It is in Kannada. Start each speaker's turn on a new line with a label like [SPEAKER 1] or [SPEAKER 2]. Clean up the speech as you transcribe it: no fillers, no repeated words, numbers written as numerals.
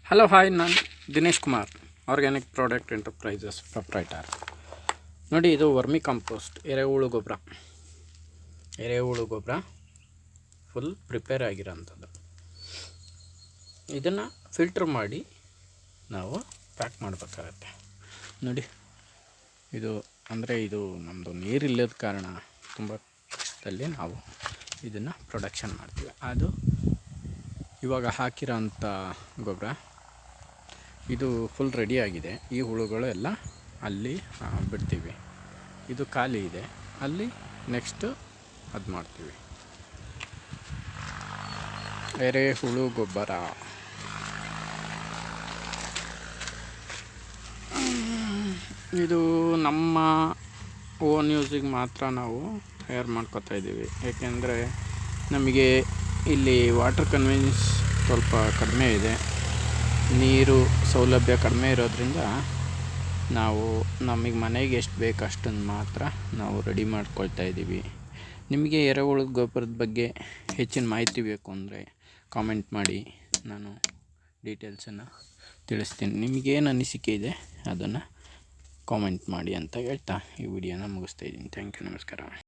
[SPEAKER 1] ಹಲೋ ಹಾಯ್, ನಾನು Dinesh Kumar, organic product enterprises proprietor. ನೋಡಿ, ಇದು ವರ್ಮಿ ಕಾಂಪೋಸ್ಟ್ ಎರೆಹುಳು ಗೊಬ್ಬರ ಫುಲ್ ಪ್ರಿಪೇರ್ ಆಗಿರೋಂಥದ್ದು. ಇದನ್ನು ಫಿಲ್ಟ್ರ್ ಮಾಡಿ ನಾವು ಪ್ಯಾಕ್ ಮಾಡಬೇಕಾಗತ್ತೆ. ನೋಡಿ, ಇದು ನಮ್ಮದು ನೀರಿಲ್ಲದ ಕಾರಣ ತುಂಬ ಕಷ್ಟದಲ್ಲಿ ನಾವು ಇದನ್ನು ಪ್ರೊಡಕ್ಷನ್ ಮಾಡ್ತೀವಿ. ಅದು ಇವಾಗ ಹಾಕಿರೋಂಥ ಗೊಬ್ಬರ ಇದು ಫುಲ್ ರೆಡಿಯಾಗಿದೆ. ಈ ಹುಳುಗಳು ಎಲ್ಲ ಅಲ್ಲಿ ಬಿಡ್ತೀವಿ. ಇದು ಖಾಲಿ ಇದೆ, ಅಲ್ಲಿ ನೆಕ್ಸ್ಟು ಅದು ಮಾಡ್ತೀವಿ. ಎರೆಹುಳು ಗೊಬ್ಬರ ಇದು ನಮ್ಮ ಓನ್ ಯೂಸಿಗೆ ಮಾತ್ರ ನಾವು ತಯಾರು ಮಾಡ್ಕೊತಾ ಇದ್ದೀವಿ. ಏಕೆಂದರೆ ನಮಗೆ ಇಲ್ಲಿ ವಾಟರ್ ಕನ್ವೀನಿಯನ್ಸ್ ಸ್ವಲ್ಪ ಕಡಿಮೆ ಇದೆ, ನೀರು ಸೌಲಭ್ಯ ಕಡಿಮೆ ಇರೋದ್ರಿಂದ ನಾವು ನಮಗೆ ಮನೆಗೆ ಎಷ್ಟು ಬೇಕು ಅಷ್ಟನ್ನು ಮಾತ್ರ ನಾವು ರೆಡಿ ಮಾಡ್ಕೊಳ್ತಾ ಇದ್ದೀವಿ. ನಿಮಗೆ ಎರೆಹುಳು ಗೊಬ್ಬರದ ಬಗ್ಗೆ ಹೆಚ್ಚಿನ ಮಾಹಿತಿ ಬೇಕು ಅಂದರೆ ಕಾಮೆಂಟ್ ಮಾಡಿ, ನಾನು ಡೀಟೇಲ್ಸನ್ನು ತಿಳಿಸ್ತೀನಿ. ನಿಮಗೇನು ಅನಿಸಿಕೆ ಇದೆ ಅದನ್ನು ಕಾಮೆಂಟ್ ಮಾಡಿ ಅಂತ ಹೇಳ್ತಾ ಈ ವಿಡಿಯೋನ ಮುಗಿಸ್ತಾ ಇದ್ದೀನಿ. ಥ್ಯಾಂಕ್ ಯು, ನಮಸ್ಕಾರ.